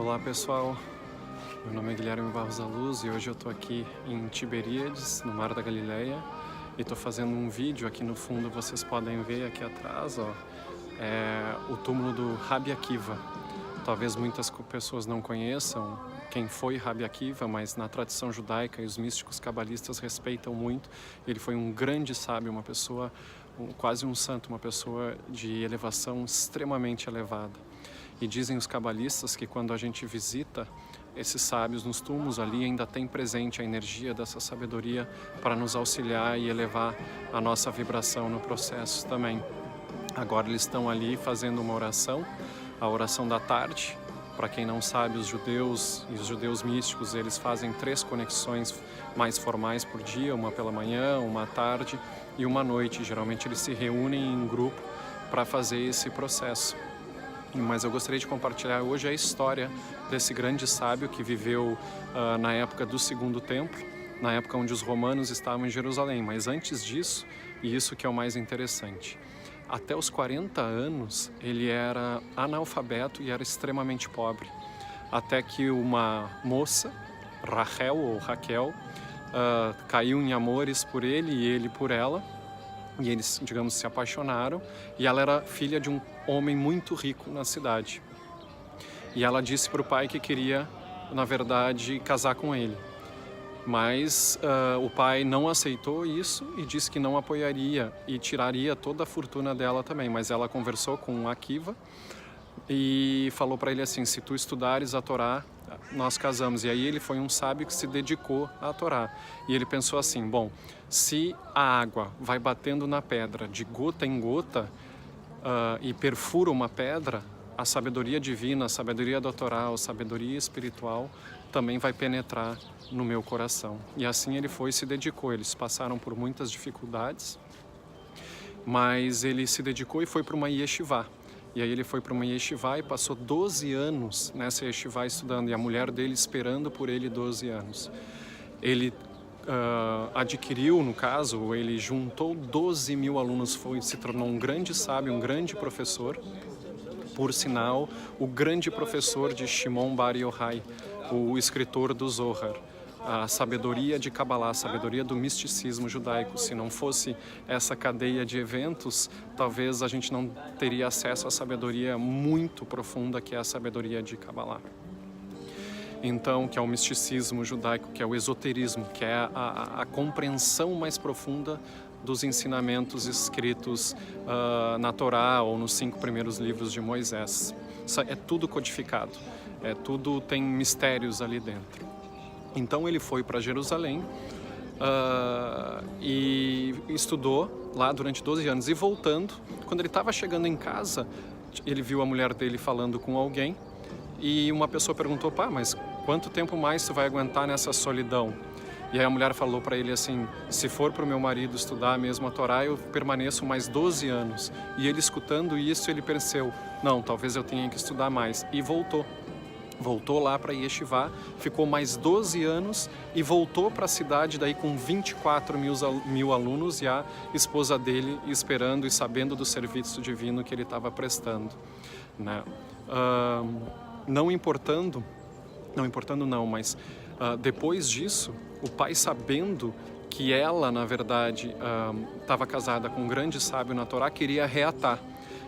Olá pessoal, meu nome é Guilherme Barros da Luz e hoje eu estou aqui em Tiberíades, no Mar da Galileia, e estou fazendo um vídeo. Aqui no fundo vocês podem ver aqui atrás, ó, é o túmulo do Rabi Akiva. Talvez muitas pessoas não conheçam quem foi Rabi Akiva, mas na tradição judaica e os místicos cabalistas respeitam muito. Ele foi um grande sábio, uma pessoa, quase um santo, uma pessoa de elevação extremamente elevada. E dizem os cabalistas que quando a gente visita esses sábios nos túmulos, ali ainda tem presente a energia dessa sabedoria para nos auxiliar e elevar a nossa vibração no processo também. Agora eles estão ali fazendo uma oração, a oração da tarde. Para quem não sabe, os judeus e os judeus místicos, eles fazem 3 conexões mais formais por dia, uma pela manhã, uma à tarde e uma à noite. Geralmente eles se reúnem em grupo para fazer esse processo. Mas eu gostaria de compartilhar hoje a história desse grande sábio que viveu na época do Segundo Templo, na época onde os romanos estavam em Jerusalém. Mas antes disso, e isso que é o mais interessante, até os 40 anos ele era analfabeto e era extremamente pobre. Até que uma moça, Raquel, caiu em amores por ele e ele por ela. E eles, digamos, se apaixonaram, e ela era filha de um homem muito rico na cidade. E ela disse para o pai que queria, na verdade, casar com ele. Mas o pai não aceitou isso e disse que não apoiaria e tiraria toda a fortuna dela também. Mas ela conversou com Akiva e falou para ele assim: se tu estudares a Torá, nós casamos. E aí ele foi um sábio que se dedicou à Torá. E ele pensou assim: bom, se a água vai batendo na pedra de gota em gota e perfura uma pedra, a sabedoria divina, a sabedoria da Torá, a sabedoria espiritual também vai penetrar no meu coração. E assim ele foi e se dedicou. Eles passaram por muitas dificuldades, mas ele se dedicou e foi para uma yeshivá. E aí ele foi para uma yeshivá e passou 12 anos nessa yeshivá estudando, e a mulher dele esperando por ele 12 anos. Ele adquiriu, no caso, ele juntou 12 mil alunos, se tornou um grande sábio, um grande professor. Por sinal, o grande professor de Shimon Bar Yochai, o escritor do Zohar. A sabedoria de Kabbalah, a sabedoria do misticismo judaico. Se não fosse essa cadeia de eventos, talvez a gente não teria acesso à sabedoria muito profunda que é a sabedoria de Kabbalah. Então, que é o misticismo judaico, que é o esoterismo, que é a compreensão mais profunda dos ensinamentos escritos na Torá ou nos 5 primeiros livros de Moisés. Isso é tudo codificado, tudo tem mistérios ali dentro. Então ele foi para Jerusalém e estudou lá durante 12 anos. E voltando, quando ele estava chegando em casa, ele viu a mulher dele falando com alguém. E uma pessoa perguntou: pá, mas quanto tempo mais tu vai aguentar nessa solidão? E aí a mulher falou para ele assim: se for para o meu marido estudar mesmo a Torá, eu permaneço mais 12 anos. E ele, escutando isso, ele pensou: não, talvez eu tenha que estudar mais. E voltou lá para Yeshivá, ficou mais 12 anos e voltou para a cidade daí com 24 mil alunos, e a esposa dele esperando e sabendo do serviço divino que ele estava prestando, né? Mas depois disso, o pai, sabendo que ela, na verdade, estava casada com um grande sábio na Torá, queria reatar.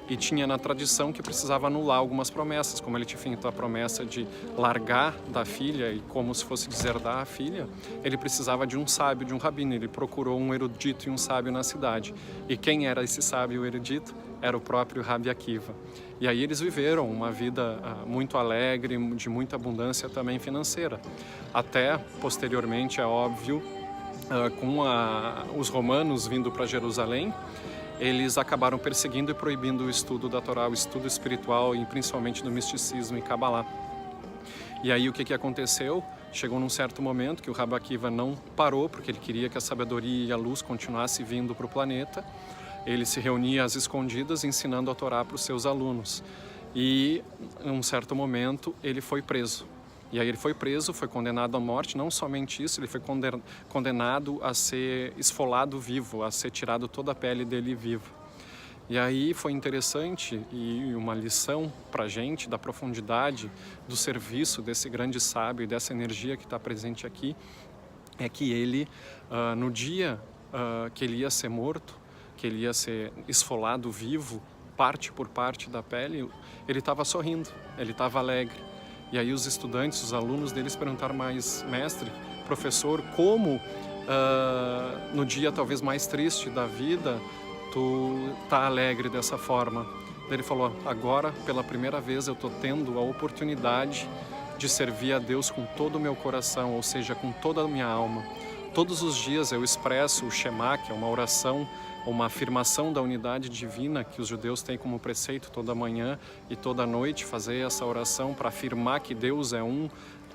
E tinha na tradição que precisava anular algumas promessas, como ele tinha feito a promessa de largar da filha e como se fosse deserdar a filha, ele precisava de um sábio, de um rabino. Ele procurou um erudito e um sábio na cidade. E quem era esse sábio e erudito? Era o próprio Rabi Akiva. E aí eles viveram uma vida muito alegre, de muita abundância também financeira. Até, posteriormente, é óbvio, com os romanos vindo para Jerusalém, eles acabaram perseguindo e proibindo o estudo da Torá, o estudo espiritual, e principalmente do misticismo e Kabbalah. E aí o que aconteceu? Chegou num certo momento que o Rabi Akiva não parou, porque ele queria que a sabedoria e a luz continuassem vindo para o planeta. Ele se reunia às escondidas ensinando a Torá para os seus alunos. E, em um certo momento, ele foi preso. E aí ele foi preso, foi condenado à morte. Não somente isso, ele foi condenado a ser esfolado vivo, a ser tirado toda a pele dele vivo. E aí foi interessante e uma lição para a gente da profundidade do serviço desse grande sábio e dessa energia que está presente aqui, é que ele, no dia que ele ia ser morto, que ele ia ser esfolado vivo, parte por parte da pele, ele estava sorrindo, ele estava alegre. E aí os estudantes, os alunos deles perguntaram: mas mestre, professor, como no dia talvez mais triste da vida tu tá alegre dessa forma? Ele falou: agora pela primeira vez eu estou tendo a oportunidade de servir a Deus com todo o meu coração, ou seja, com toda a minha alma. Todos os dias eu expresso o Shema, que é uma oração, uma afirmação da unidade divina que os judeus têm como preceito toda manhã e toda noite, fazer essa oração para afirmar que Deus é um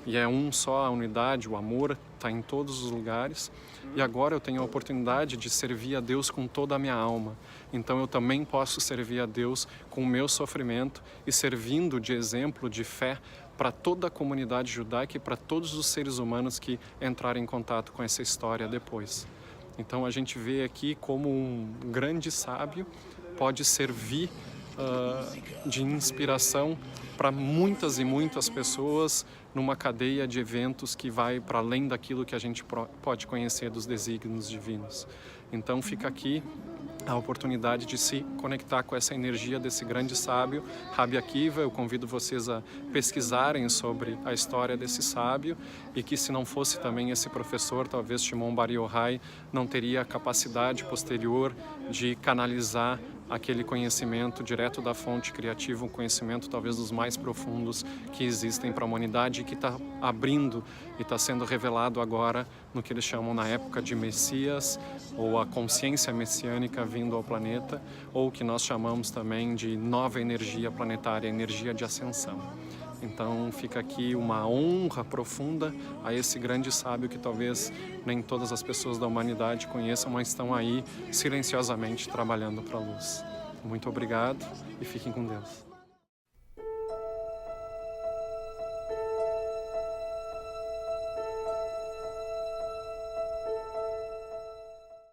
e é um só, a unidade, o amor está em todos os lugares. E agora eu tenho a oportunidade de servir a Deus com toda a minha alma. Então eu também posso servir a Deus com o meu sofrimento e servindo de exemplo de fé para toda a comunidade judaica e para todos os seres humanos que entrarem em contato com essa história depois. Então a gente vê aqui como um grande sábio pode servir de inspiração para muitas e muitas pessoas numa cadeia de eventos que vai para além daquilo que a gente pode conhecer dos desígnios divinos. Então fica aqui a oportunidade de se conectar com essa energia desse grande sábio, Rabi Akiva. Eu convido vocês a pesquisarem sobre a história desse sábio e que, se não fosse também esse professor, talvez Shimon Bar Yochai não teria a capacidade posterior de canalizar aquele conhecimento direto da fonte criativa, um conhecimento talvez dos mais profundos que existem para a humanidade e que está abrindo e está sendo revelado agora no que eles chamam na época de Messias, ou a consciência messiânica vindo ao planeta, ou o que nós chamamos também de nova energia planetária, energia de ascensão. Então fica aqui uma honra profunda a esse grande sábio que talvez nem todas as pessoas da humanidade conheçam, mas estão aí silenciosamente trabalhando para a luz. Muito obrigado e fiquem com Deus.